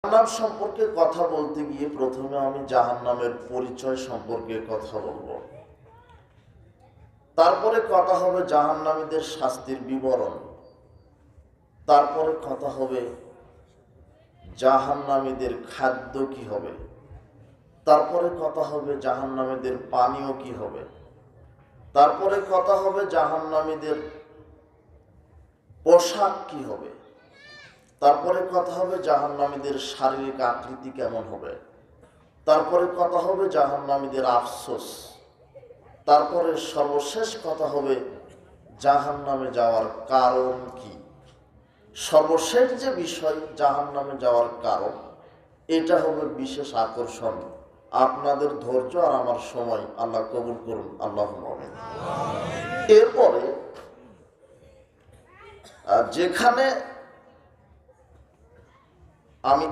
জাহান্নাম সম্পর্কে কথা বলতে গিয়ে প্রথমে আমি জাহান্নামের পরিচয় সম্পর্কে কথা বলবো, তারপরে কথা হবে জাহান্নামীদের শাস্তির বিবরণ, তারপরে কথা হবে জাহান্নামীদের খাদ্য কি হবে, তারপরে কথা হবে জাহান্নামীদের পানীয় কি হবে, তারপরে কথা হবে জাহান্নামীদের পোশাক কি হবে, তারপরে কথা হবে জাহান্নামীদের শারীরিক আকৃতি কেমন হবে, তারপরে কথা হবে জাহান্নামীদের আফসোস, তারপরে সর্বশেষ কথা হবে জাহান্নামে যাওয়ার কারণ কি। সর্বশেষ যে বিষয় জাহান্নামে যাওয়ার কারণ, এটা হবে বিশেষ আকর্ষণ। আপনাদের ধৈর্য আর আমার সময় আল্লাহ কবুল করুন, আল্লাহুম্মা আমিন। এরপরে যেখানে আমি